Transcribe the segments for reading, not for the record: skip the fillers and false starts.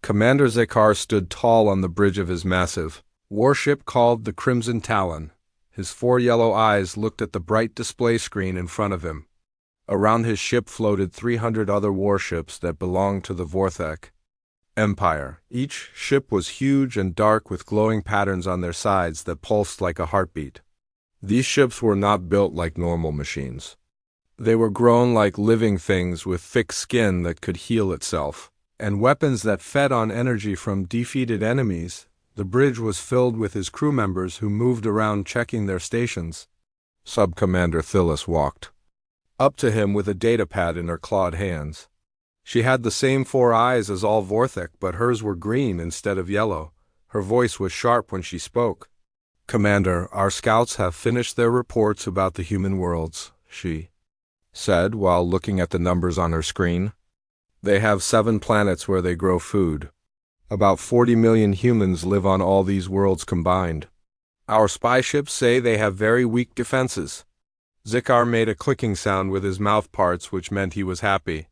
Commander Zekar stood tall on the bridge of his massive warship called the Crimson Talon. His 4 yellow eyes looked at the bright display screen in front of him. Around his ship floated 300 other warships that belonged to the Vorthek Empire. Each ship was huge and dark with glowing patterns on their sides that pulsed like a heartbeat. These ships were not built like normal machines. They were grown like living things with thick skin that could heal itself, and weapons that fed on energy from defeated enemies. The bridge was filled with his crew members who moved around checking their stations. Sub-Commander Thyllis walked up to him with a datapad in her clawed hands. She had the same 4 eyes as all Vorthek, but hers were green instead of yellow. Her voice was sharp when she spoke. "Commander, our scouts have finished their reports about the human worlds," she said while looking at the numbers on her screen. "They have 7 planets where they grow food. About 40 million humans live on all these worlds combined. Our spy ships say they have very weak defenses." Zekar made a clicking sound with his mouth parts, which meant he was happy.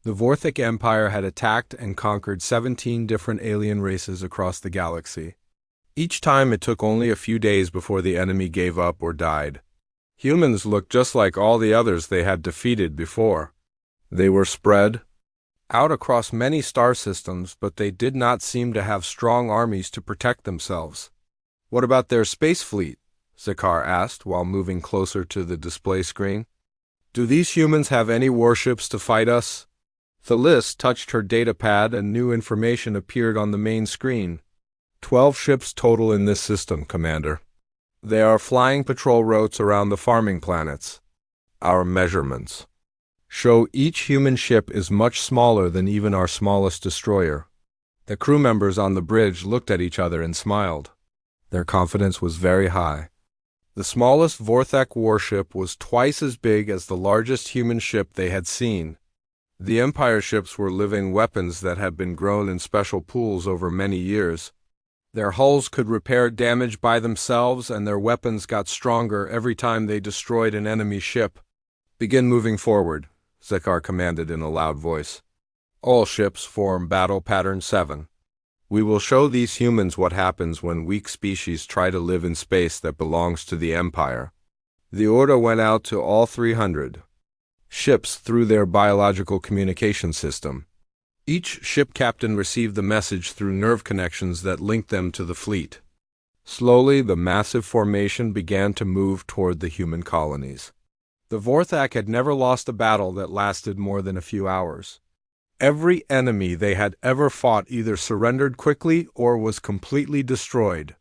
The Vorthek Empire had attacked and conquered 17 different alien races across the galaxy. Each time it took only a few days before the enemy gave up or died. Humans looked just like all the others they had defeated before. They were spread out across many star systems, but they did not seem to have strong armies to protect themselves. "What about their space fleet?" Zekar asked while moving closer to the display screen. "Do these humans have any warships to fight us?" Thyllis touched her datapad and new information appeared on the main screen. 12 ships total in this system, Commander. They are flying patrol routes around the farming planets. Our measurements show each human ship is much smaller than even our smallest destroyer. The crew members on the bridge looked at each other and smiled. Their confidence was very high. The smallest Vorthek warship was twice as big as the largest human ship they had seen. The Empire ships were living weapons that had been grown in special pools over many years. Their hulls could repair damage by themselves, and their weapons got stronger every time they destroyed an enemy ship. "Begin moving forward," Zekar commanded in a loud voice. "All ships form Battle Pattern 7. We will show these humans what happens when weak species try to live in space that belongs to the Empire." The order went out to all 300 ships through their biological communication system. Each ship captain received the message through nerve connections that linked them to the fleet. Slowly, the massive formation began to move toward the human colonies. The Vorthak had never lost a battle that lasted more than a few hours. Every enemy they had ever fought either surrendered quickly or was completely destroyed.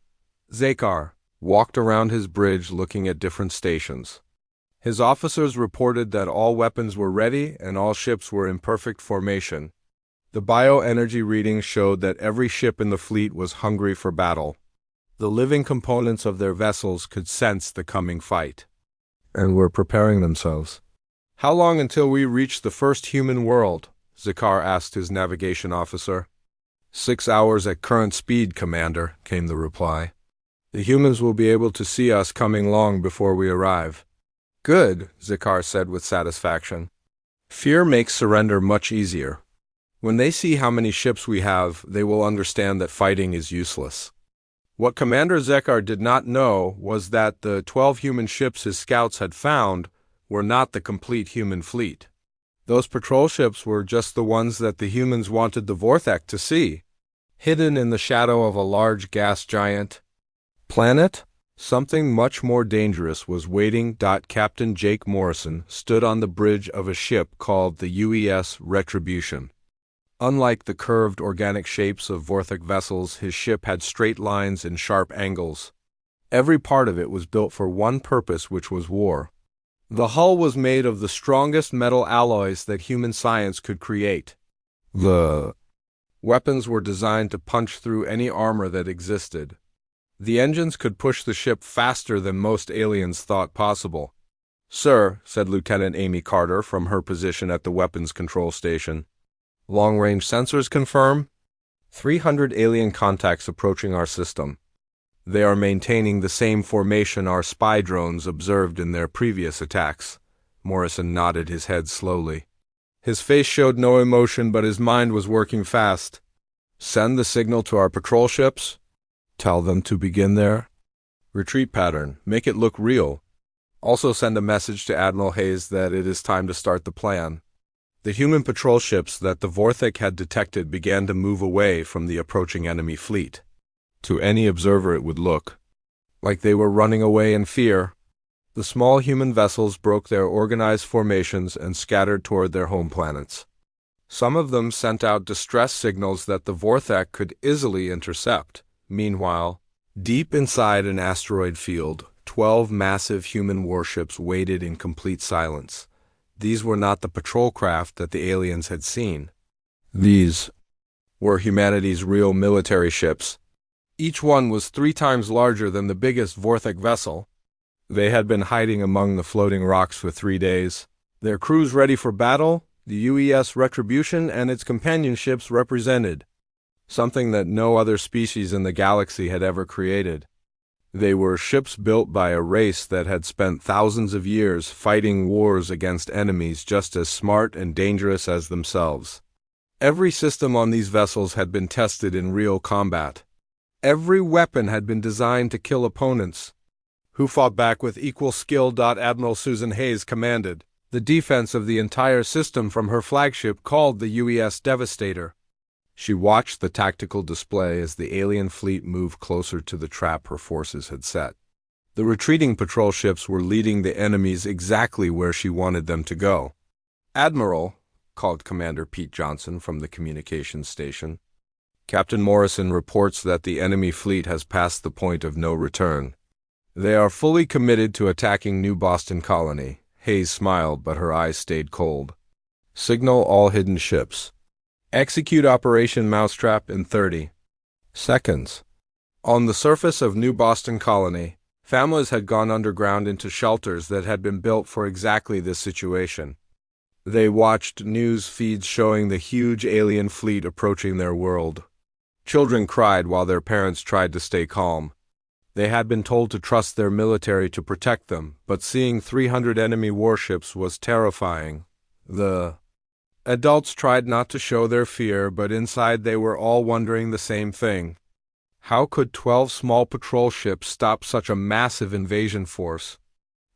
Zekar walked around his bridge looking at different stations. His officers reported that all weapons were ready and all ships were in perfect formation. The bioenergy readings showed that every ship in the fleet was hungry for battle. The living components of their vessels could sense the coming fight, and were preparing themselves. "How long until we reach the first human world?" Zekar asked his navigation officer. 6 hours at current speed, Commander," came the reply. "The humans will be able to see us coming long before we arrive." "Good," Zekar said with satisfaction. "Fear makes surrender much easier. When they see how many ships we have, they will understand that fighting is useless." What Commander Zekar did not know was that the 12 human ships his scouts had found were not the complete human fleet. Those patrol ships were just the ones that the humans wanted the Vorthek to see. Hidden in the shadow of a large gas giant planet, something much more dangerous was waiting. Captain Jake Morrison stood on the bridge of a ship called the UES Retribution. Unlike the curved organic shapes of Vorthek vessels, his ship had straight lines and sharp angles. Every part of it was built for one purpose, which was war. The hull was made of the strongest metal alloys that human science could create. The weapons were designed to punch through any armor that existed. The engines could push the ship faster than most aliens thought possible. "Sir," said Lieutenant Amy Carter from her position at the weapons control station. "Long-range sensors confirm 300 alien contacts approaching our system. They are maintaining the same formation our spy drones observed in their previous attacks." Morrison nodded his head slowly. His face showed no emotion, but his mind was working fast. Send the signal to our patrol ships. Tell them to begin their retreat pattern. Make it look real. Also send a message to Admiral Hayes that it is time to start the plan. The human patrol ships that the Vorthek had detected began to move away from the approaching enemy fleet. To any observer it would look like they were running away in fear. The small human vessels broke their organized formations and scattered toward their home planets. Some of them sent out distress signals that the Vorthek could easily intercept. Meanwhile, deep inside an asteroid field, 12 massive human warships waited in complete silence. These were not the patrol craft that the aliens had seen. These were humanity's real military ships. Each one was 3 times larger than the biggest Vorthek vessel. They had been hiding among the floating rocks for 3 days. Their crews ready for battle, the UES Retribution and its companion ships represented something that no other species in the galaxy had ever created. They were ships built by a race that had spent thousands of years fighting wars against enemies just as smart and dangerous as themselves. Every system on these vessels had been tested in real combat. Every weapon had been designed to kill opponents, who fought back with equal skill. Admiral Susan Hayes commanded the defense of the entire system from her flagship called the UES Devastator. She watched the tactical display as the alien fleet moved closer to the trap her forces had set. The retreating patrol ships were leading the enemies exactly where she wanted them to go. "Admiral," called Commander Pete Johnson from the communications station, "Captain Morrison reports that the enemy fleet has passed the point of no return. They are fully committed to attacking New Boston Colony." Hayes smiled, but her eyes stayed cold. "Signal all hidden ships. Execute Operation Mousetrap in 30 seconds. On the surface of New Boston Colony, families had gone underground into shelters that had been built for exactly this situation. They watched news feeds showing the huge alien fleet approaching their world. Children cried while their parents tried to stay calm. They had been told to trust their military to protect them, but seeing 300 enemy warships was terrifying. The adults tried not to show their fear, but inside they were all wondering the same thing. How could 12 small patrol ships stop such a massive invasion force?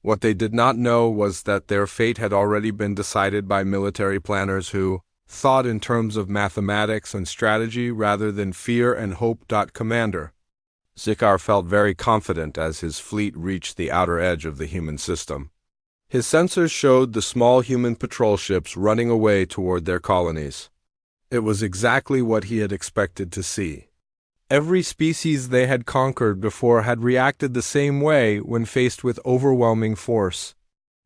What they did not know was that their fate had already been decided by military planners who thought in terms of mathematics and strategy rather than fear and hope. Commander Zikar felt very confident as his fleet reached the outer edge of the human system. His sensors showed the small human patrol ships running away toward their colonies. It was exactly what he had expected to see. Every species they had conquered before had reacted the same way when faced with overwhelming force.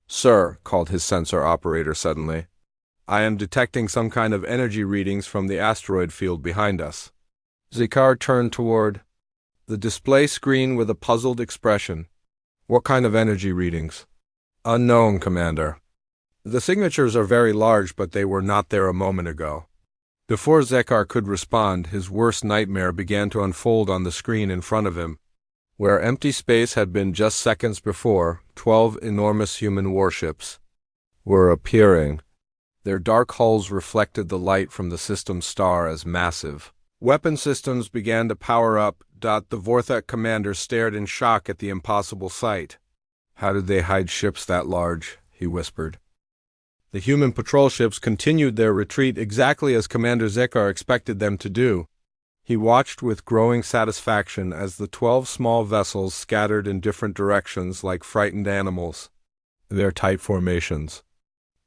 "Sir," called his sensor operator suddenly, "I am detecting some kind of energy readings from the asteroid field behind us." Zikar turned toward the display screen with a puzzled expression. "What kind of energy readings?" "Unknown, Commander. The signatures are very large, but they were not there a moment ago." Before Zekar could respond, his worst nightmare began to unfold on the screen in front of him. Where empty space had been just seconds before, 12 enormous human warships were appearing. Their dark hulls reflected the light from the system's star as massive. Weapon systems began to power up. The Vorthek commander stared in shock at the impossible sight. "How did they hide ships that large?" he whispered. The human patrol ships continued their retreat exactly as Commander Zekar expected them to do. He watched with growing satisfaction as the 12 small vessels scattered in different directions like frightened animals. Their tight formations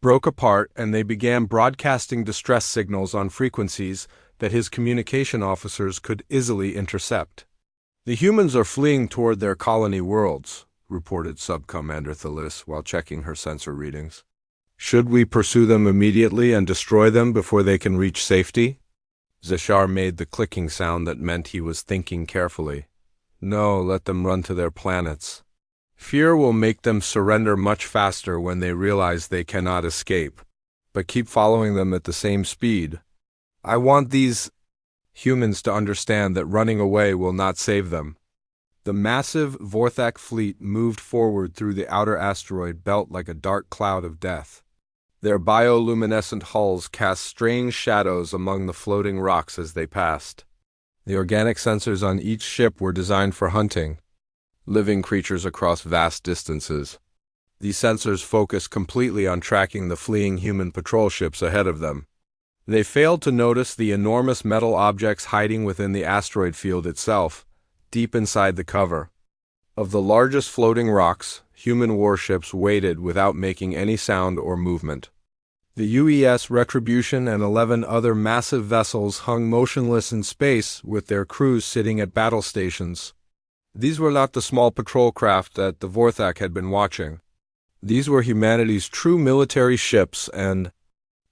broke apart, and they began broadcasting distress signals on frequencies that his communication officers could easily intercept. "The humans are fleeing toward their colony worlds," reported Subcommander Thalis while checking her sensor readings. "Should we pursue them immediately and destroy them before they can reach safety?" Zashar made the clicking sound that meant he was thinking carefully. "No, let them run to their planets. Fear will make them surrender much faster when they realize they cannot escape. But keep following them at the same speed. I want these humans to understand that running away will not save them." The massive Vorthak fleet moved forward through the outer asteroid belt like a dark cloud of death. Their bioluminescent hulls cast strange shadows among the floating rocks as they passed. The organic sensors on each ship were designed for hunting living creatures across vast distances. These sensors focused completely on tracking the fleeing human patrol ships ahead of them. They failed to notice the enormous metal objects hiding within the asteroid field itself, deep inside the cover. Of the largest floating rocks, human warships waited without making any sound or movement. The UES Retribution and 11 other massive vessels hung motionless in space with their crews sitting at battle stations. These were not the small patrol craft that the Vorthak had been watching. These were humanity's true military ships, and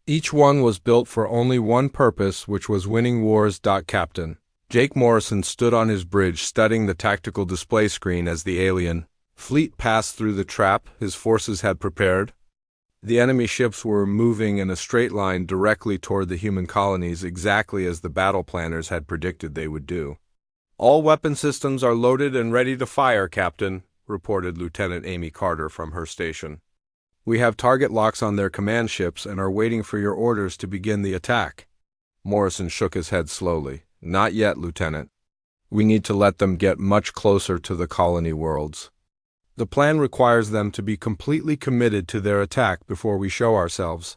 each one was built for only one purpose, which was winning wars. Captain Jake Morrison stood on his bridge studying the tactical display screen as the alien fleet passed through the trap his forces had prepared. The enemy ships were moving in a straight line directly toward the human colonies, exactly as the battle planners had predicted they would do. "All weapon systems are loaded and ready to fire, Captain," reported Lieutenant Amy Carter from her station. "We have target locks on their command ships and are waiting for your orders to begin the attack." Morrison shook his head slowly. "Not yet, Lieutenant. We need to let them get much closer to the colony worlds. The plan requires them to be completely committed to their attack before we show ourselves."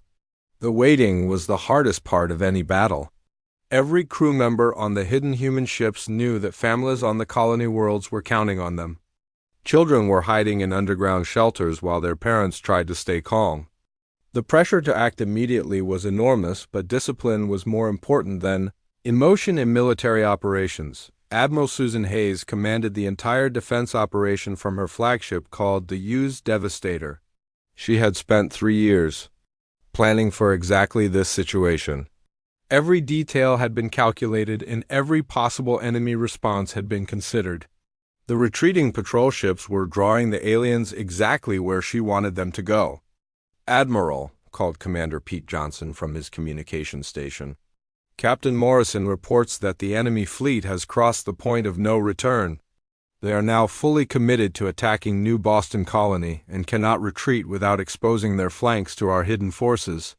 The waiting was the hardest part of any battle. Every crew member on the hidden human ships knew that families on the colony worlds were counting on them. Children were hiding in underground shelters while their parents tried to stay calm. The pressure to act immediately was enormous, but discipline was more important than emotion in military operations. Admiral Susan Hayes commanded the entire defense operation from her flagship called the Hughes Devastator. She had spent 3 years planning for exactly this situation. Every detail had been calculated and every possible enemy response had been considered. The retreating patrol ships were drawing the aliens exactly where she wanted them to go. "Admiral," called Commander Pete Johnson from his communication station, "Captain Morrison reports that the enemy fleet has crossed the point of no return. They are now fully committed to attacking New Boston Colony and cannot retreat without exposing their flanks to our hidden forces."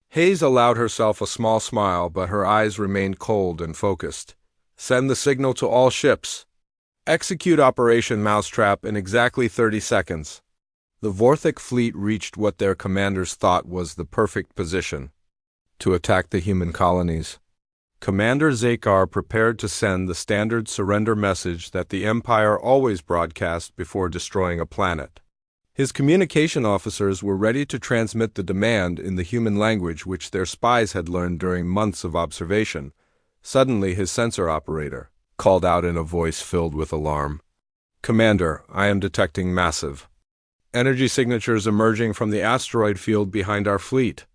Hayes allowed herself a small smile, but her eyes remained cold and focused. "Send the signal to all ships. Execute Operation Mousetrap in exactly 30 seconds. The Vorthak fleet reached what their commanders thought was the perfect position to attack the human colonies. Commander Zakar prepared to send the standard surrender message that the Empire always broadcast before destroying a planet. His communication officers were ready to transmit the demand in the human language which their spies had learned during months of observation. Suddenly his sensor operator called out in a voice filled with alarm, "Commander, I am detecting massive energy signatures emerging from the asteroid field behind our fleet."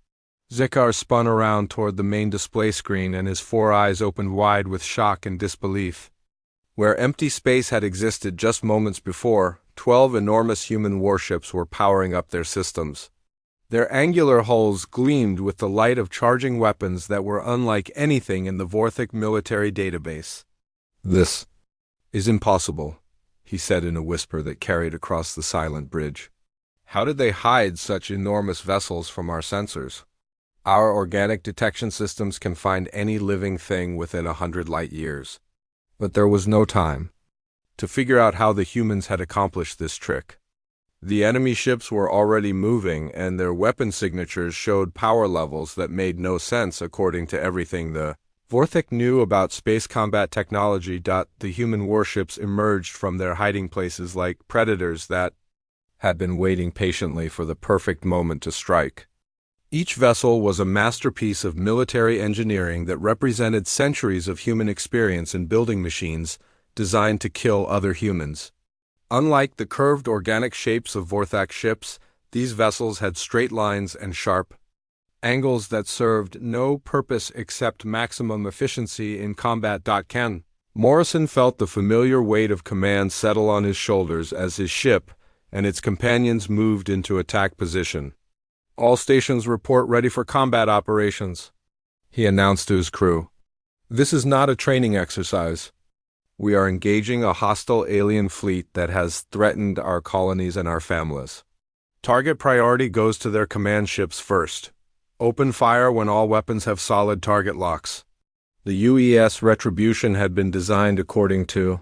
Zakar spun around toward the main display screen and his 4 eyes opened wide with shock and disbelief. Where empty space had existed just moments before, 12 enormous human warships were powering up their systems. Their angular hulls gleamed with the light of charging weapons that were unlike anything in the Vorthak military database. "This is impossible," he said in a whisper that carried across the silent bridge. "How did they hide such enormous vessels from our sensors? Our organic detection systems can find any living thing within 100 light years." But there was no time to figure out how the humans had accomplished this trick. The enemy ships were already moving, and their weapon signatures showed power levels that made no sense according to everything the Vorthak knew about space combat technology. The human warships emerged from their hiding places like predators that had been waiting patiently for the perfect moment to strike. Each vessel was a masterpiece of military engineering that represented centuries of human experience in building machines designed to kill other humans. Unlike the curved organic shapes of Vorthak ships, these vessels had straight lines and sharp angles that served no purpose except maximum efficiency in combat. Ken Morrison felt the familiar weight of command settle on his shoulders as his ship and its companions moved into attack position. "All stations report ready for combat operations," he announced to his crew. "This is not a training exercise. We are engaging a hostile alien fleet that has threatened our colonies and our families. Target priority goes to their command ships first. Open fire when all weapons have solid target locks. The UES Retribution had been designed according to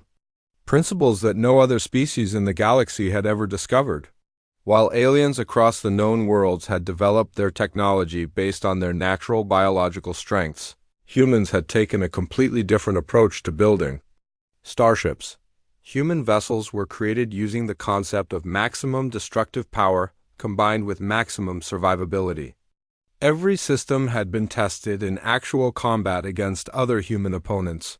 principles that no other species in the galaxy had ever discovered. While aliens across the known worlds had developed their technology based on their natural biological strengths, humans had taken a completely different approach to building starships. Human vessels were created using the concept of maximum destructive power combined with maximum survivability. Every system had been tested in actual combat against other human opponents.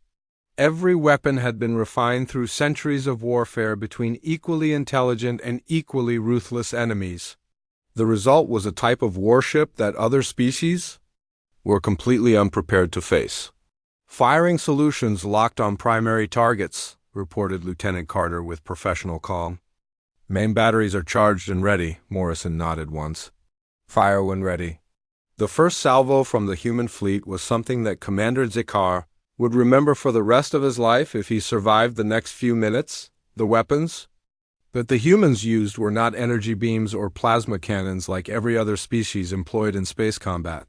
Every weapon had been refined through centuries of warfare between equally intelligent and equally ruthless enemies. The result was a type of warship that other species were completely unprepared to face. Firing solutions locked on primary targets, reported Lieutenant Carter with professional calm. Main batteries are charged and ready, Morrison nodded once. Fire when ready. The first salvo from the human fleet was something that Commander Zikar would remember for the rest of his life if he survived the next few minutes. The weapons that the humans used were not energy beams or plasma cannons like every other species employed in space combat.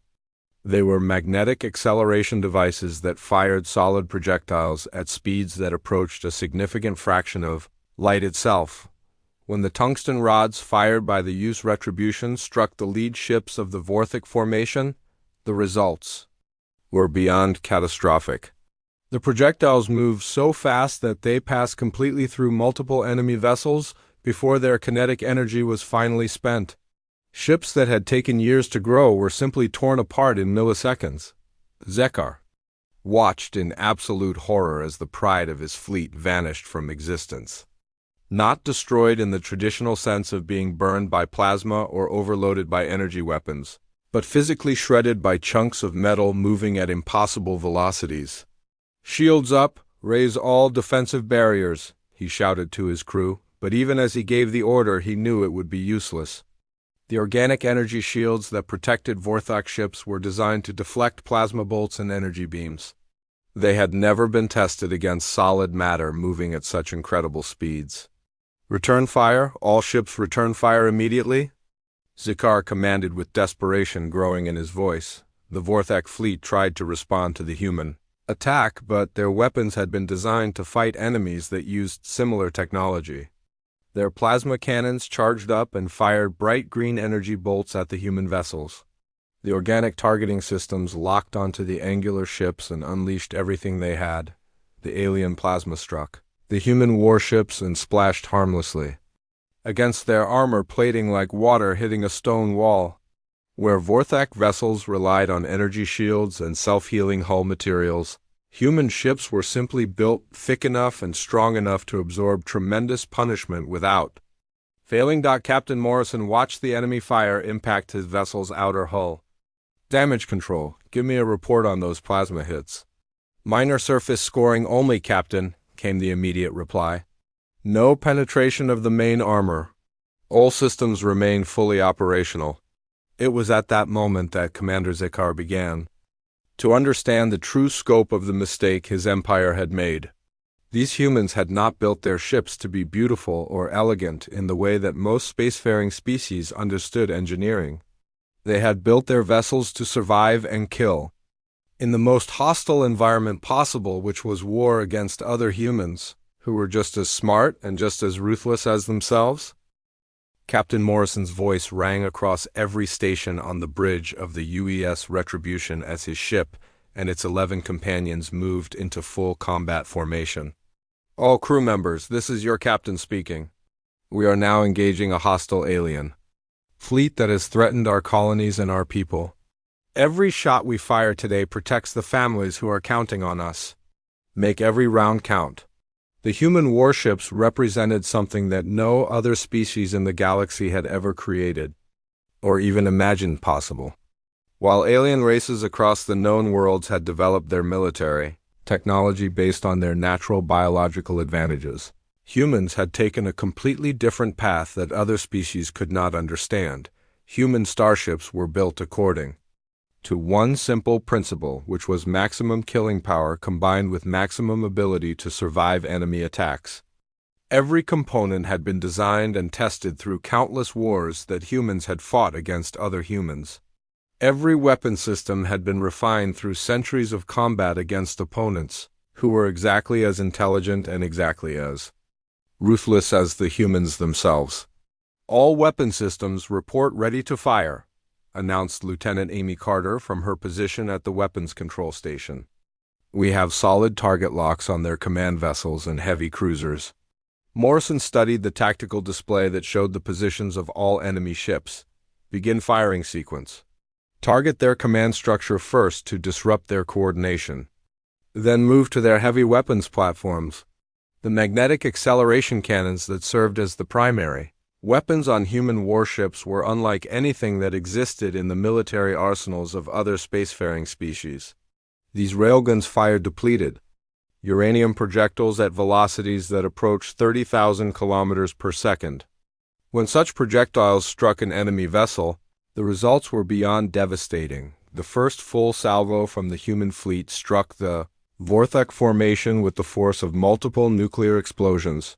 They were magnetic acceleration devices that fired solid projectiles at speeds that approached a significant fraction of light itself. When the tungsten rods fired by the UES Retribution struck the lead ships of the Vorthic formation, the results were beyond catastrophic. The projectiles moved so fast that they passed completely through multiple enemy vessels before their kinetic energy was finally spent. Ships that had taken years to grow were simply torn apart in milliseconds. Zekar watched in absolute horror as the pride of his fleet vanished from existence. Not destroyed in the traditional sense of being burned by plasma or overloaded by energy weapons, but physically shredded by chunks of metal moving at impossible velocities. "Shields up, raise all defensive barriers," he shouted to his crew, but even as he gave the order he knew it would be useless. The organic energy shields that protected Vorthok ships were designed to deflect plasma bolts and energy beams. They had never been tested against solid matter moving at such incredible speeds. "Return fire, all ships return fire immediately," Zikar commanded with desperation growing in his voice. The Vorthak fleet tried to respond to the human attack, but their weapons had been designed to fight enemies that used similar technology. Their plasma cannons charged up and fired bright green energy bolts at the human vessels. The organic targeting systems locked onto the angular ships and unleashed everything they had. The alien plasma struck the human warships and splashed harmlessly against their armor plating like water hitting a stone wall. Where Vorthak vessels relied on energy shields and self-healing hull materials, human ships were simply built thick enough and strong enough to absorb tremendous punishment without failing. Captain Morrison watched the enemy fire impact his vessel's outer hull. "Damage control, give me a report on those plasma hits." "Minor surface scoring only, Captain," came the immediate reply. "No penetration of the main armor. All systems remain fully operational." It was at that moment that Commander Zikar began to understand the true scope of the mistake his empire had made. These humans had not built their ships to be beautiful or elegant in the way that most spacefaring species understood engineering. They had built their vessels to survive and kill in the most hostile environment possible, which was war against other humans who were just as smart and just as ruthless as themselves. Captain Morrison's voice rang across every station on the bridge of the UES Retribution as his ship and its 11 companions moved into full combat formation. "All crew members, this is your captain speaking. We are now engaging a hostile alien fleet that has threatened our colonies and our people. Every shot we fire today protects the families who are counting on us. Make every round count." The human warships represented something that no other species in the galaxy had ever created, or even imagined possible. While alien races across the known worlds had developed their military technology based on their natural biological advantages, humans had taken a completely different path that other species could not understand. Human starships were built according to one simple principle, which was maximum killing power combined with maximum ability to survive enemy attacks. Every component had been designed and tested through countless wars that humans had fought against other humans. Every weapon system had been refined through centuries of combat against opponents, who were exactly as intelligent and exactly as ruthless as the humans themselves. "All weapon systems report ready to fire," announced Lieutenant Amy Carter from her position at the weapons control station. "We have solid target locks on their command vessels and heavy cruisers." Morrison studied the tactical display that showed the positions of all enemy ships. "Begin firing sequence. Target their command structure first to disrupt their coordination. Then move to their heavy weapons platforms, the magnetic acceleration cannons that served as the primary weapons on human warships were unlike anything that existed in the military arsenals of other spacefaring species. These railguns fired depleted uranium projectiles at velocities that approached 30,000 kilometers per second. When such projectiles struck an enemy vessel, the results were beyond devastating. The first full salvo from the human fleet struck the Vorthak formation with the force of multiple nuclear explosions.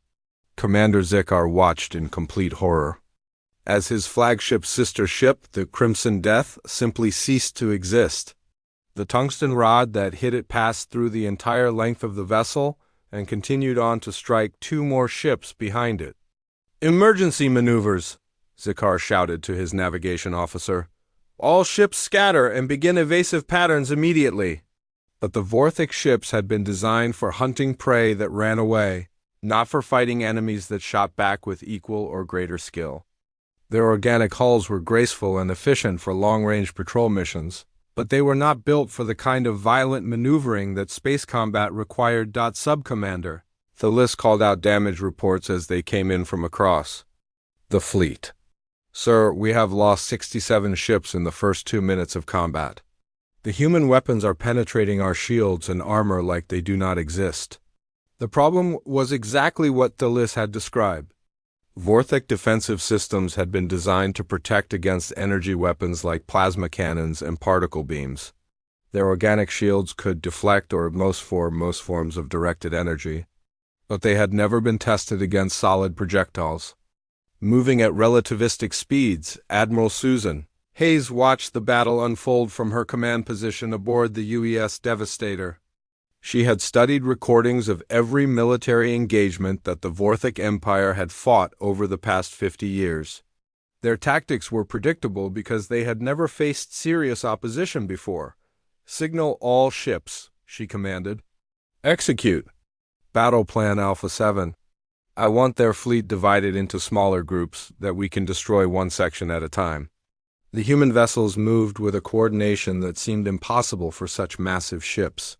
Commander Zekar watched in complete horror, as his flagship sister ship, the Crimson Death, simply ceased to exist. The tungsten rod that hit it passed through the entire length of the vessel and continued on to strike two more ships behind it. "Emergency maneuvers," Zekar shouted to his navigation officer. "All ships scatter and begin evasive patterns immediately." But the Vorthak ships had been designed for hunting prey that ran away, not for fighting enemies that shot back with equal or greater skill. Their organic hulls were graceful and efficient for long-range patrol missions, but they were not built for the kind of violent maneuvering that space combat required. Subcommander Thalis called out damage reports as they came in from across the fleet. "Sir, we have lost 67 ships in the first 2 minutes of combat. The human weapons are penetrating our shields and armor like they do not exist." The problem was exactly what Thalis had described. Vorthak defensive systems had been designed to protect against energy weapons like plasma cannons and particle beams. Their organic shields could deflect or most forms of directed energy, but they had never been tested against solid projectiles. Moving at relativistic speeds, Admiral Susan Hayes watched the battle unfold from her command position aboard the UES Devastator. She had studied recordings of every military engagement that the Vorthak Empire had fought over the past 50 years. Their tactics were predictable because they had never faced serious opposition before. "Signal all ships," she commanded. "Execute. Battle Plan Alpha 7. I want their fleet divided into smaller groups that we can destroy one section at a time." The human vessels moved with a coordination that seemed impossible for such massive ships.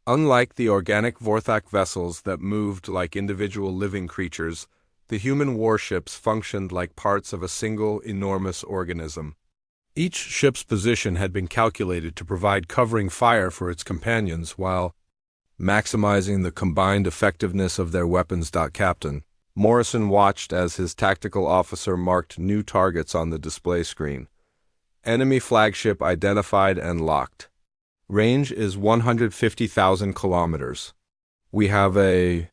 Unlike the organic Vorthak vessels that moved like individual living creatures, the human warships functioned like parts of a single, enormous organism. Each ship's position had been calculated to provide covering fire for its companions while maximizing the combined effectiveness of their weapons. Captain Morrison watched as his tactical officer marked new targets on the display screen. "Enemy flagship identified and locked. Range is 150,000 kilometers. We have a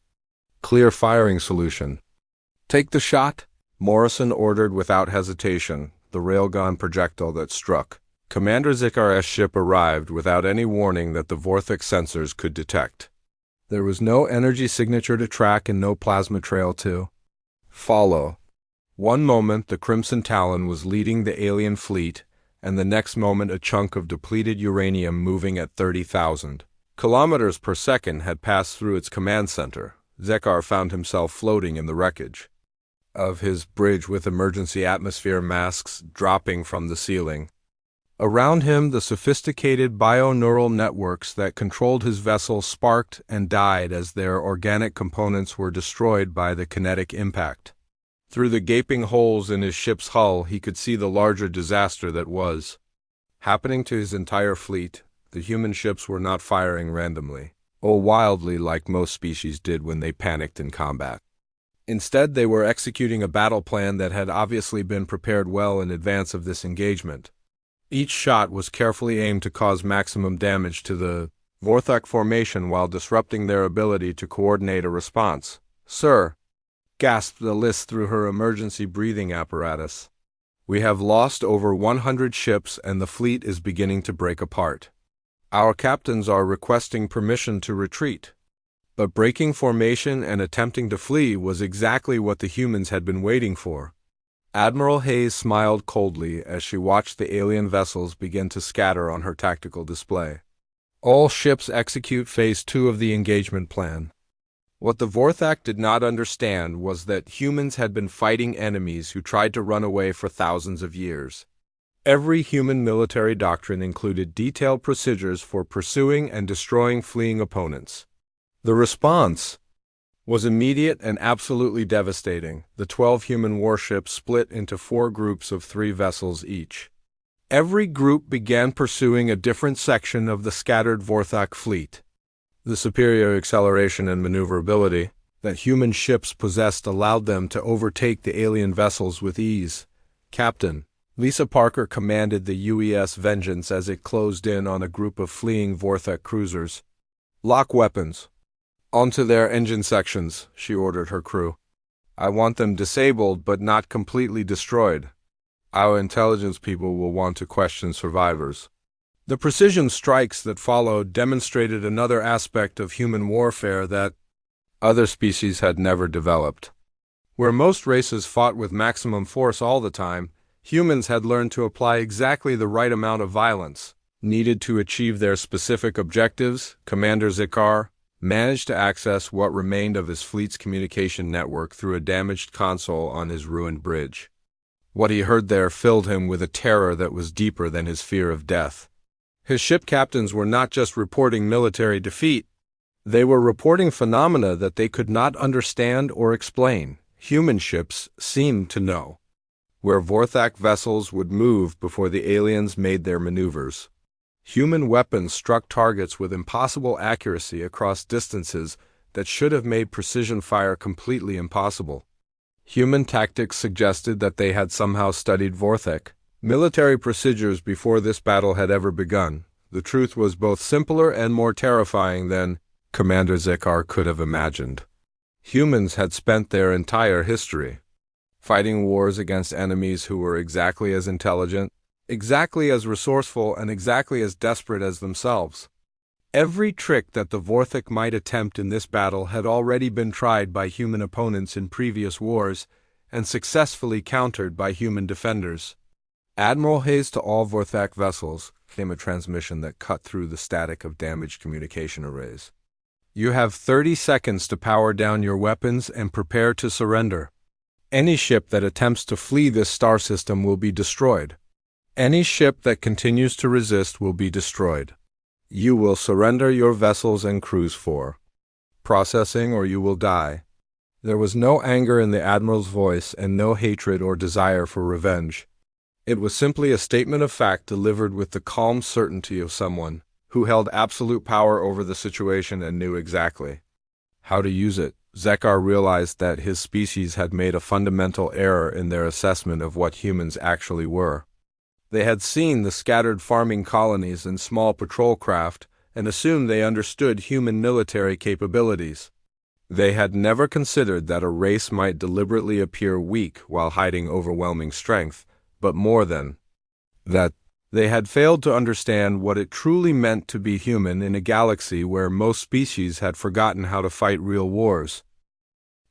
clear firing solution." "Take the shot," Morrison ordered without hesitation, the railgun projectile that struck. Commander Zekar's ship arrived without any warning that the Vorthak sensors could detect. There was no energy signature to track and no plasma trail to follow. One moment the Crimson Talon was leading the alien fleet, and the next moment a chunk of depleted uranium moving at 30,000 kilometers per second had passed through its command center. Zekar found himself floating in the wreckage of his bridge with emergency atmosphere masks dropping from the ceiling. Around him, the sophisticated bioneural networks that controlled his vessel sparked and died as their organic components were destroyed by the kinetic impact. Through the gaping holes in his ship's hull, he could see the larger disaster that was happening to his entire fleet. The human ships were not firing randomly, or wildly like most species did when they panicked in combat. Instead, they were executing a battle plan that had obviously been prepared well in advance of this engagement. Each shot was carefully aimed to cause maximum damage to the Vorthak formation while disrupting their ability to coordinate a response. "Sir," gasped Alice through her emergency breathing apparatus. "We have lost over 100 ships and the fleet is beginning to break apart. Our captains are requesting permission to retreat." But breaking formation and attempting to flee was exactly what the humans had been waiting for. Admiral Hayes smiled coldly as she watched the alien vessels begin to scatter on her tactical display. "All ships execute Phase 2 of the engagement plan." What the Vorthak did not understand was that humans had been fighting enemies who tried to run away for thousands of years. Every human military doctrine included detailed procedures for pursuing and destroying fleeing opponents. The response was immediate and absolutely devastating. The 12 human warships split into 4 groups of 3 vessels each. Every group began pursuing a different section of the scattered Vorthak fleet. The superior acceleration and maneuverability that human ships possessed allowed them to overtake the alien vessels with ease. Captain Lisa Parker commanded the UES Vengeance as it closed in on a group of fleeing Vorthak cruisers. "Lock weapons onto their engine sections," she ordered her crew. "I want them disabled but not completely destroyed. Our intelligence people will want to question survivors." The precision strikes that followed demonstrated another aspect of human warfare that other species had never developed. Where most races fought with maximum force all the time, humans had learned to apply exactly the right amount of violence needed to achieve their specific objectives. Commander Zikar managed to access what remained of his fleet's communication network through a damaged console on his ruined bridge. What he heard there filled him with a terror that was deeper than his fear of death. His ship captains were not just reporting military defeat, they were reporting phenomena that they could not understand or explain. Human ships seemed to know where Vorthak vessels would move before the aliens made their maneuvers. Human weapons struck targets with impossible accuracy across distances that should have made precision fire completely impossible. Human tactics suggested that they had somehow studied Vorthak military procedures before this battle had ever begun. The truth was both simpler and more terrifying than Commander Zikar could have imagined. Humans had spent their entire history fighting wars against enemies who were exactly as intelligent, exactly as resourceful, and exactly as desperate as themselves. Every trick that the Vorthak might attempt in this battle had already been tried by human opponents in previous wars and successfully countered by human defenders. "Admiral Hayes to all Vorthak vessels," came a transmission that cut through the static of damaged communication arrays. "You have 30 seconds to power down your weapons and prepare to surrender. Any ship that attempts to flee this star system will be destroyed. Any ship that continues to resist will be destroyed. You will surrender your vessels and crews for processing or you will die." There was no anger in the Admiral's voice and no hatred or desire for revenge. It was simply a statement of fact delivered with the calm certainty of someone who held absolute power over the situation and knew exactly how to use it. Zikar realized that his species had made a fundamental error in their assessment of what humans actually were. They had seen the scattered farming colonies and small patrol craft and assumed they understood human military capabilities. They had never considered that a race might deliberately appear weak while hiding overwhelming strength, but more than that, they had failed to understand what it truly meant to be human in a galaxy where most species had forgotten how to fight real wars.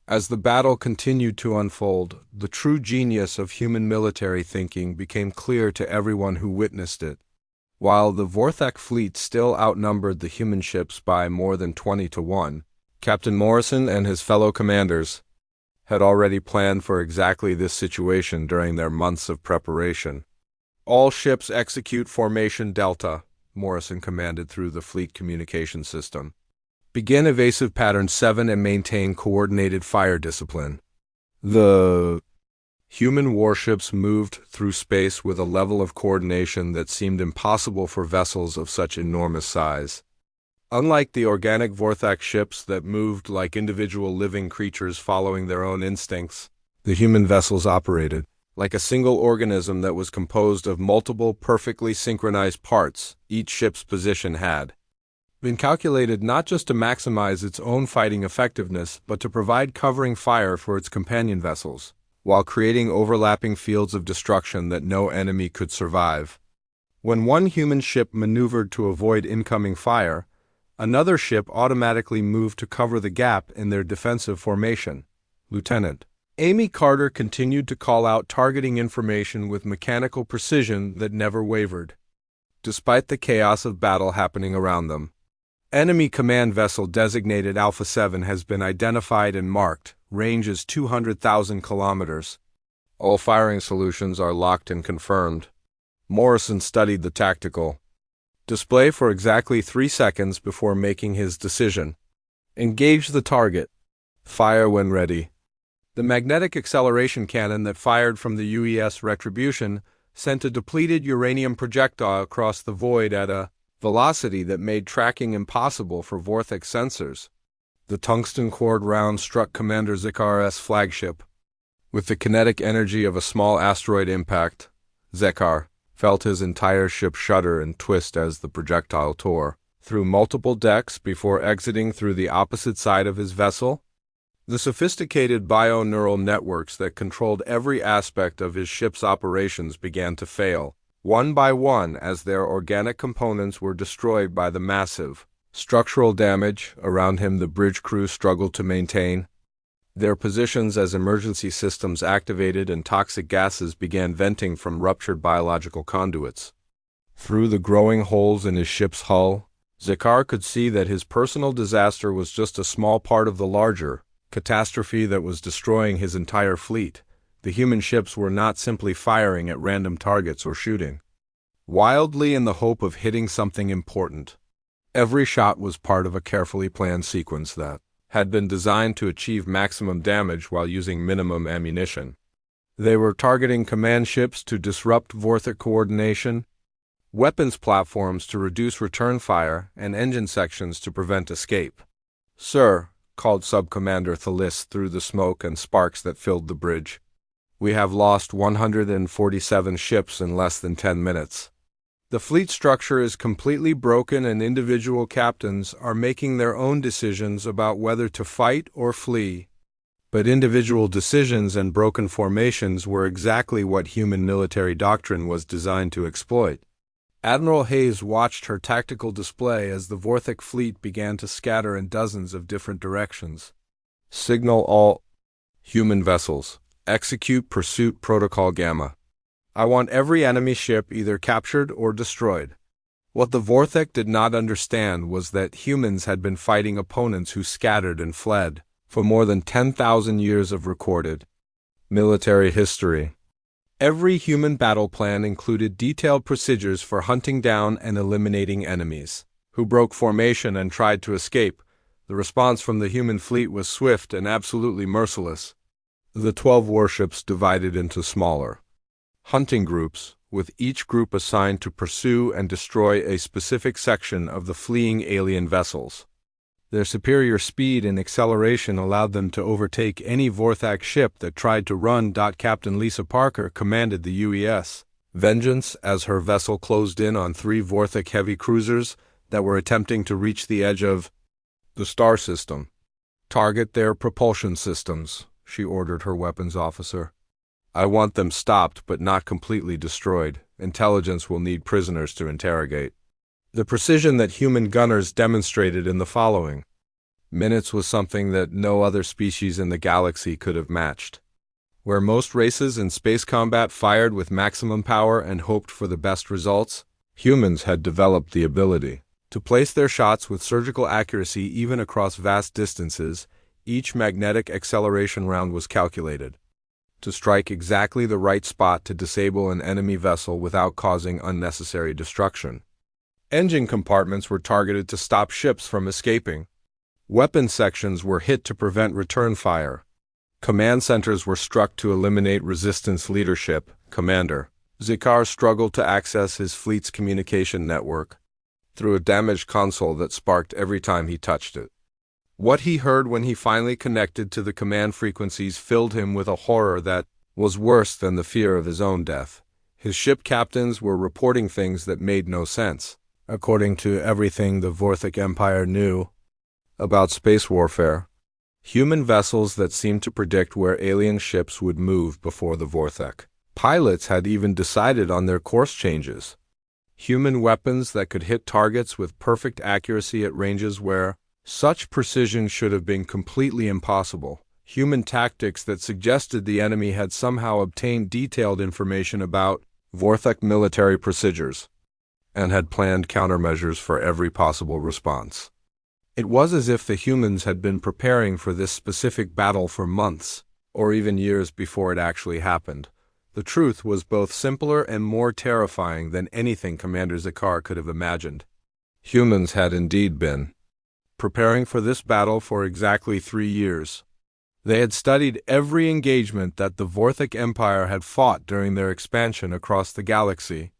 As the battle continued to unfold, the true genius of human military thinking became clear to everyone who witnessed it. While the Vorthak fleet still outnumbered the human ships by more than 20 to 1, Captain Morrison and his fellow commanders had already planned for exactly this situation during their months of preparation. "All ships execute Formation Delta," Morrison commanded through the fleet communication system. "Begin evasive pattern 7 and maintain coordinated fire discipline." The human warships moved through space with a level of coordination that seemed impossible for vessels of such enormous size. Unlike the organic Vorthak ships that moved like individual living creatures following their own instincts, the human vessels operated like a single organism that was composed of multiple perfectly synchronized parts each ship's position had. been calculated not just to maximize its own fighting effectiveness, but to provide covering fire for its companion vessels, while creating overlapping fields of destruction that no enemy could survive. When one human ship maneuvered to avoid incoming fire, another ship automatically moved to cover the gap in their defensive formation. Lieutenant Amy Carter continued to call out targeting information with mechanical precision that never wavered, despite the chaos of battle happening around them. Enemy command vessel designated Alpha 7 has been identified and marked. Range is 200,000 kilometers. All firing solutions are locked and confirmed. Morrison studied the tactical display for exactly 3 seconds before making his decision. Engage the target. Fire when ready. The magnetic acceleration cannon that fired from the UES Retribution sent a depleted uranium projectile across the void at a velocity that made tracking impossible for Vortex sensors. The tungsten cord round struck Commander Zekar's flagship. With the kinetic energy of a small asteroid impact, Zekar felt his entire ship shudder and twist as the projectile tore through multiple decks before exiting through the opposite side of his vessel. The sophisticated bio-neural networks that controlled every aspect of his ship's operations began to fail, one by one, as their organic components were destroyed by the massive structural damage around him. The bridge crew struggled to maintain their positions as emergency systems activated and toxic gases began venting from ruptured biological conduits. Through the growing holes in his ship's hull, Zekar could see that his personal disaster was just a small part of the larger catastrophe that was destroying his entire fleet. The human ships were not simply firing at random targets or shooting wildly in the hope of hitting something important. Every shot was part of a carefully planned sequence that had been designed to achieve maximum damage while using minimum ammunition. They were targeting command ships to disrupt Vorthic coordination, weapons platforms to reduce return fire, and engine sections to prevent escape. "Sir," called Subcommander Thalis through the smoke and sparks that filled the bridge, "we have lost 147 ships in less than 10 minutes. The fleet structure is completely broken and individual captains are making their own decisions about whether to fight or flee." But individual decisions and broken formations were exactly what human military doctrine was designed to exploit. Admiral Hayes watched her tactical display as the Vorthic fleet began to scatter in dozens of different directions. "Signal all human vessels. Execute Pursuit Protocol Gamma. I want every enemy ship either captured or destroyed." What the Vorthic did not understand was that humans had been fighting opponents who scattered and fled for more than 10,000 years of recorded military history. Every human battle plan included detailed procedures for hunting down and eliminating enemies who broke formation and tried to escape. The response from the human fleet was swift and absolutely merciless. The 12 warships divided into smaller hunting groups, with each group assigned to pursue and destroy a specific section of the fleeing alien vessels. Their superior speed and acceleration allowed them to overtake any Vorthak ship that tried to run. Captain Lisa Parker commanded the UES Vengeance as her vessel closed in on 3 Vorthak heavy cruisers that were attempting to reach the edge of the star system. "Target their propulsion systems," she ordered her weapons officer. "I want them stopped but not completely destroyed. Intelligence will need prisoners to interrogate." The precision that human gunners demonstrated in the following minutes was something that no other species in the galaxy could have matched. Where most races in space combat fired with maximum power and hoped for the best results, humans had developed the ability to place their shots with surgical accuracy even across vast distances. Each magnetic acceleration round was calculated to strike exactly the right spot to disable an enemy vessel without causing unnecessary destruction. Engine compartments were targeted to stop ships from escaping. Weapon sections were hit to prevent return fire. Command centers were struck to eliminate resistance leadership. Commander Zekar struggled to access his fleet's communication network through a damaged console that sparked every time he touched it. What he heard when he finally connected to the command frequencies filled him with a horror that was worse than the fear of his own death. His ship captains were reporting things that made no sense. according to everything the Vorthic Empire knew about space warfare. Human vessels that seemed to predict where alien ships would move before the Vorthec. Pilots had even decided on their course changes. Human weapons that could hit targets with perfect accuracy at ranges where such precision should have been completely impossible. Human tactics that suggested the enemy had somehow obtained detailed information about Vorthec military procedures and had planned countermeasures for every possible response. It was as if the humans had been preparing for this specific battle for months, or even years before it actually happened. The truth was both simpler and more terrifying than anything Commander Zakar could have imagined. Humans had indeed been preparing for this battle for exactly 3 years. They had studied every engagement that the Vorthic Empire had fought during their expansion across the galaxy.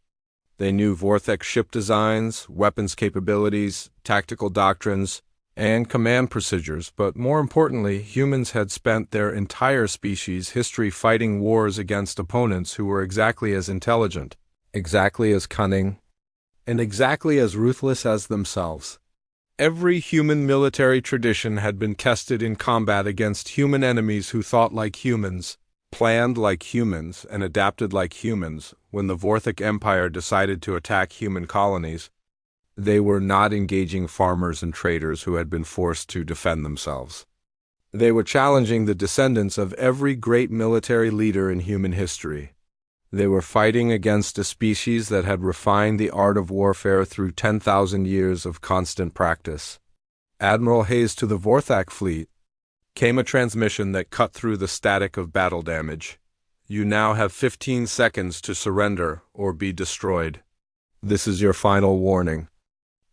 They knew Vorthec ship designs, weapons capabilities, tactical doctrines, and command procedures, but more importantly, humans had spent their entire species' history fighting wars against opponents who were exactly as intelligent, exactly as cunning, and exactly as ruthless as themselves. Every human military tradition had been tested in combat against human enemies who thought like humans, planned like humans, and adapted like humans. When the Vorthic Empire decided to attack human colonies, they were not engaging farmers and traders who had been forced to defend themselves. They were challenging the descendants of every great military leader in human history. They were fighting against a species that had refined the art of warfare through 10,000 years of constant practice. Admiral Hayes to the Vorthak fleet came a transmission that cut through the static of battle damage. You now have 15 seconds to surrender or be destroyed. This is your final warning.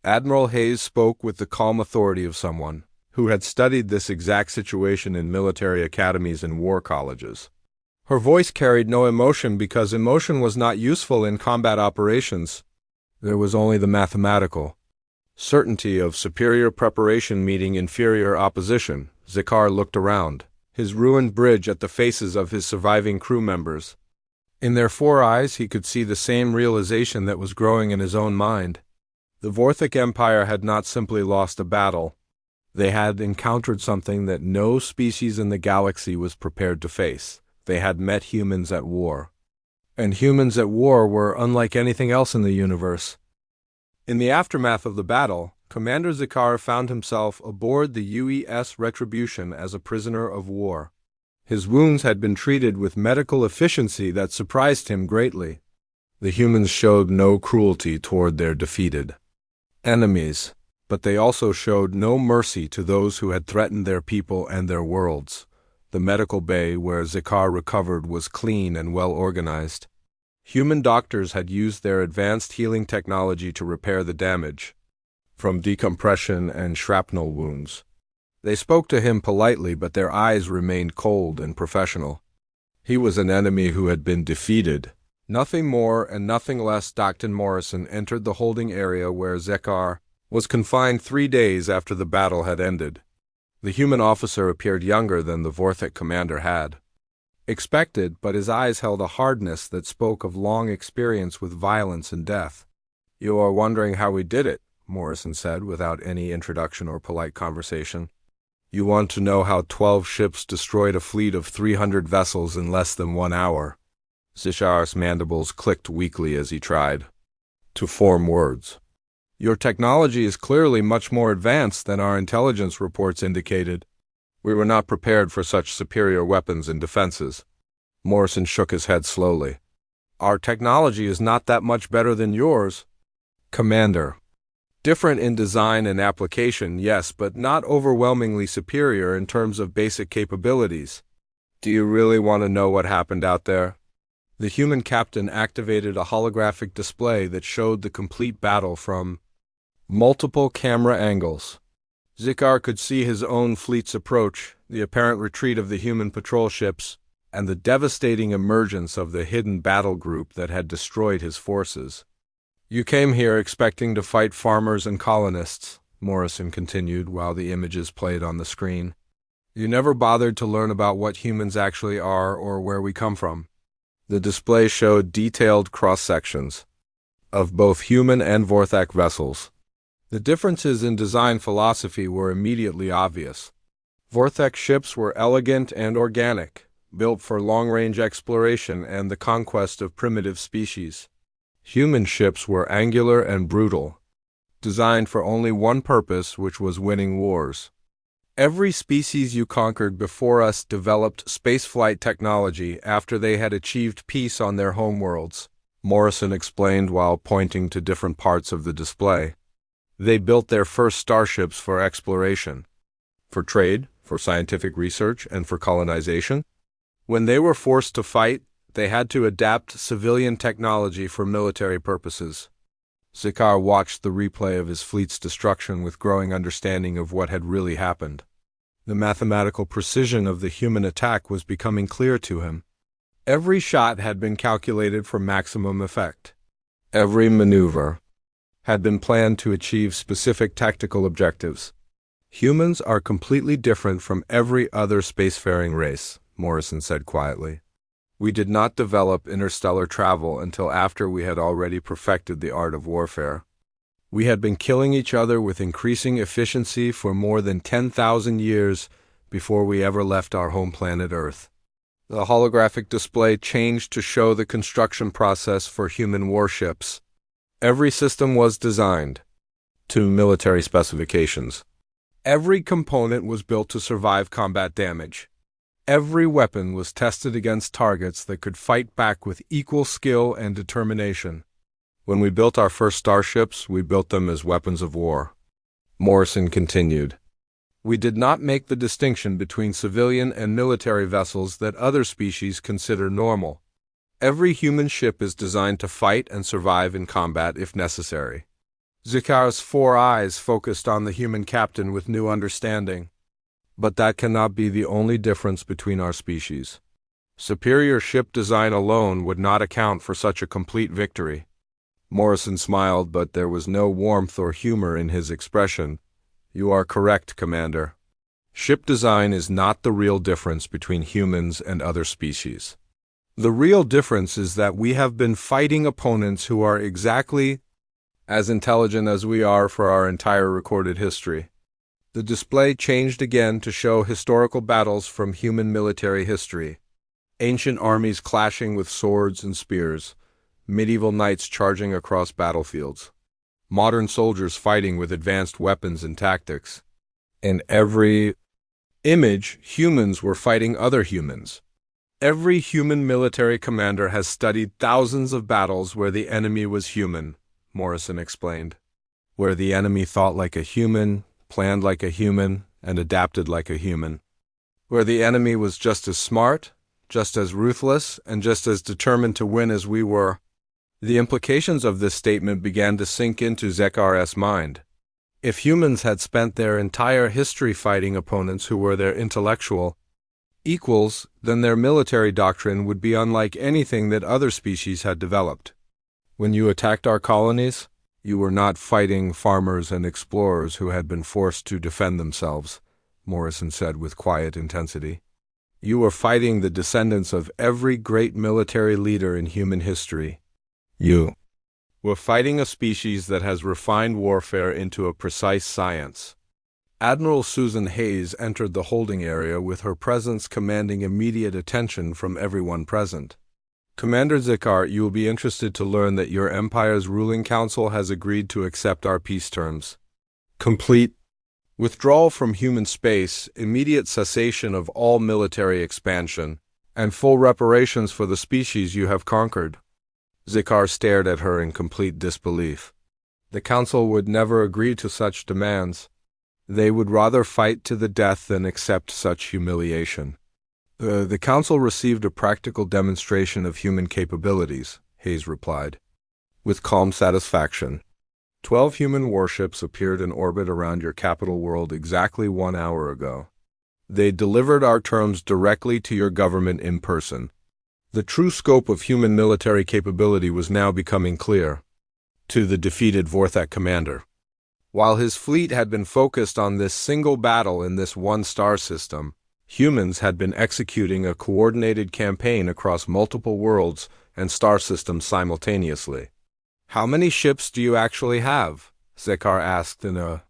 Admiral Hayes spoke with the calm authority of someone who had studied this exact situation in military academies and war colleges. Her voice carried no emotion because emotion was not useful in combat operations. There was only the mathematical certainty of superior preparation meeting inferior opposition. Zakar looked around, his ruined bridge at the faces of his surviving crew members. In their 4 eyes he could see the same realization that was growing in his own mind. The Vorthic Empire had not simply lost a battle. They had encountered something that no species in the galaxy was prepared to face. They had met humans at war. And humans at war were unlike anything else in the universe. In the aftermath of the battle, Commander Zakar found himself aboard the UES Retribution as a prisoner of war. His wounds had been treated with medical efficiency that surprised him greatly. The humans showed no cruelty toward their defeated enemies, but they also showed no mercy to those who had threatened their people and their worlds. The medical bay where Zakar recovered was clean and well organized. Human doctors had used their advanced healing technology to repair the damage from decompression and shrapnel wounds. They spoke to him politely, but their eyes remained cold and professional. He was an enemy who had been defeated. Nothing more and nothing less. Dr. Morrison entered the holding area where Zakar was confined 3 days after the battle had ended. The human officer appeared younger than the Vorthic commander had expected, but his eyes held a hardness that spoke of long experience with violence and death. "You are wondering how we did it," Morrison said, without any introduction or polite conversation. "You want to know how 12 ships destroyed a fleet of 300 vessels in less than 1 hour." Zakar's mandibles clicked weakly as he tried to form words. "Your technology is clearly much more advanced than our intelligence reports indicated. We were not prepared for such superior weapons and defenses." Morrison shook his head slowly. "Our technology is not that much better than yours, Commander. Different in design and application, yes, but not overwhelmingly superior in terms of basic capabilities. Do you really want to know what happened out there?" The human captain activated a holographic display that showed the complete battle from multiple camera angles. Zakar could see his own fleet's approach, the apparent retreat of the human patrol ships, and the devastating emergence of the hidden battle group that had destroyed his forces. "You came here expecting to fight farmers and colonists," Morrison continued while the images played on the screen. "You never bothered to learn about what humans actually are or where we come from." The display showed detailed cross-sections. of both human and Vorthak vessels. The differences in design philosophy were immediately obvious. Vorthak ships were elegant and organic, built for long-range exploration and the conquest of primitive species. Human ships were angular and brutal, designed for only one purpose, which was winning wars. Every species you conquered before us developed spaceflight technology after they had achieved peace on their homeworlds, Morrison explained while pointing to different parts of the display. They built their first starships for exploration, for trade, for scientific research, and for colonization. When they were forced to fight, they had to adapt civilian technology for military purposes. Zakar watched the replay of his fleet's destruction with growing understanding of what had really happened. The mathematical precision of the human attack was becoming clear to him. Every shot had been calculated for maximum effect. Every maneuver had been planned to achieve specific tactical objectives. Humans are completely different from every other spacefaring race, Morrison said quietly. We did not develop interstellar travel until after we had already perfected the art of warfare. We had been killing each other with increasing efficiency for more than 10,000 years before we ever left our home planet Earth. The holographic display changed to show the construction process for human warships. Every system was designed to military specifications. Every component was built to survive combat damage. Every weapon was tested against targets that could fight back with equal skill and determination. When we built our first starships, we built them as weapons of war. Morrison continued. We did not make the distinction between civilian and military vessels that other species consider normal. Every human ship is designed to fight and survive in combat if necessary. Zakar's 4 eyes focused on the human captain with new understanding. But that cannot be the only difference between our species. Superior ship design alone would not account for such a complete victory. Morrison smiled, but there was no warmth or humor in his expression. You are correct, Commander. Ship design is not the real difference between humans and other species. The real difference is that we have been fighting opponents who are exactly as intelligent as we are for our entire recorded history. The display changed again to show historical battles from human military history. Ancient armies clashing with swords and spears, medieval knights charging across battlefields, modern soldiers fighting with advanced weapons and tactics. In every image, humans were fighting other humans. Every human military commander has studied thousands of battles where the enemy was human, Morrison explained. Where the enemy thought like a human, planned like a human, and adapted like a human. Where the enemy was just as smart, just as ruthless, and just as determined to win as we were. The implications of this statement began to sink into Zakar's mind. If humans had spent their entire history fighting opponents who were their intellectual equals, then their military doctrine would be unlike anything that other species had developed. When you attacked our colonies, you were not fighting farmers and explorers who had been forced to defend themselves, Morrison said with quiet intensity. You were fighting the descendants of every great military leader in human history. You were fighting a species that has refined warfare into a precise science. Admiral Susan Hayes entered the holding area with her presence commanding immediate attention from everyone present. Commander Zakar, you will be interested to learn that your Empire's ruling council has agreed to accept our peace terms. Complete withdrawal from human space, immediate cessation of all military expansion, and full reparations for the species you have conquered. Zakar stared at her in complete disbelief. The council would never agree to such demands. They would rather fight to the death than accept such humiliation. The council received a practical demonstration of human capabilities, Hayes replied, with calm satisfaction. 12 human warships appeared in orbit around your capital world exactly 1 hour ago. They delivered our terms directly to your government in person. The true scope of human military capability was now becoming clear to the defeated Vorthak commander. While his fleet had been focused on this single battle in this one star system, humans had been executing a coordinated campaign across multiple worlds and star systems simultaneously. How many ships do you actually have? Zekar asked in a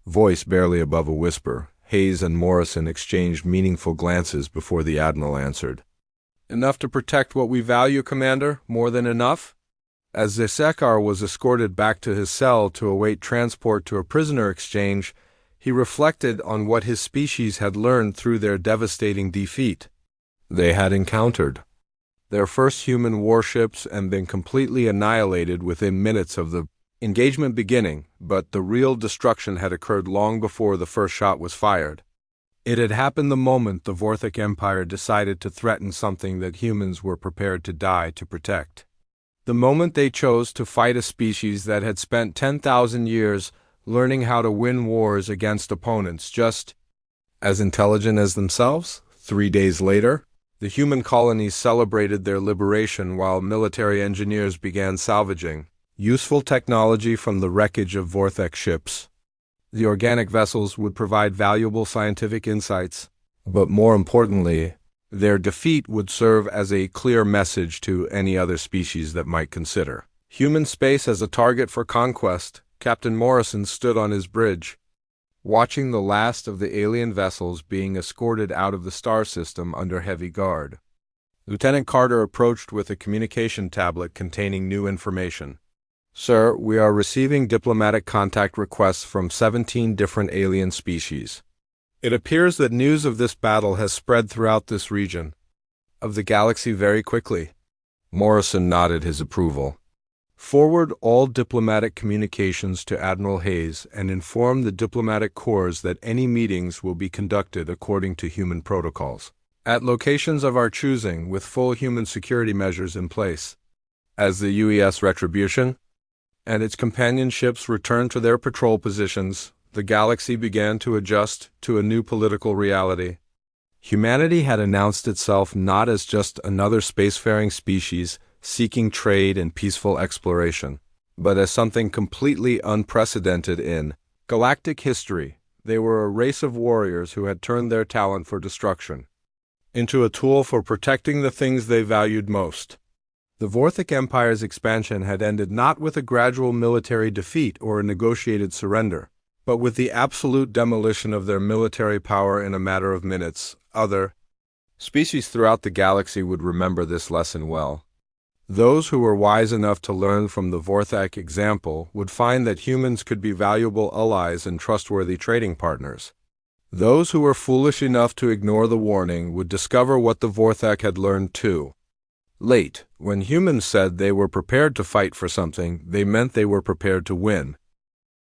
voice barely above a whisper. Hayes and Morrison exchanged meaningful glances before the Admiral answered. Enough to protect what we value, Commander? More than enough? As Zekar was escorted back to his cell to await transport to a prisoner exchange, he reflected on what his species had learned through their devastating defeat. They had encountered their first human warships and been completely annihilated within minutes of the engagement beginning, but the real destruction had occurred long before the first shot was fired. It had happened the moment the Vorthic Empire decided to threaten something that humans were prepared to die to protect. The moment they chose to fight a species that had spent 10,000 years learning how to win wars against opponents just as intelligent as themselves. 3 days later, the human colonies celebrated their liberation while military engineers began salvaging useful technology from the wreckage of Vorthek ships. The organic vessels would provide valuable scientific insights, but more importantly, their defeat would serve as a clear message to any other species that might consider human space as a target for conquest. Captain Morrison stood on his bridge, watching the last of the alien vessels being escorted out of the star system under heavy guard. Lieutenant Carter approached with a communication tablet containing new information. Sir, we are receiving diplomatic contact requests from 17 different alien species. It appears that news of this battle has spread throughout this region of the galaxy very quickly. Morrison nodded his approval. Forward all diplomatic communications to Admiral Hayes and inform the diplomatic corps that any meetings will be conducted according to human protocols, at locations of our choosing with full human security measures in place. As the UES Retribution and its companion ships returned to their patrol positions, the galaxy began to adjust to a new political reality. Humanity had announced itself not as just another spacefaring species seeking trade and peaceful exploration, but as something completely unprecedented in galactic history. They were a race of warriors who had turned their talent for destruction into a tool for protecting the things they valued most. The Vorthic Empire's expansion had ended not with a gradual military defeat or a negotiated surrender, but with the absolute demolition of their military power in a matter of minutes. Other species throughout the galaxy would remember this lesson well. Those who were wise enough to learn from the Vorthak example would find that humans could be valuable allies and trustworthy trading partners. Those who were foolish enough to ignore the warning would discover what the Vorthak had learned too late. When humans said they were prepared to fight for something, they meant they were prepared to win.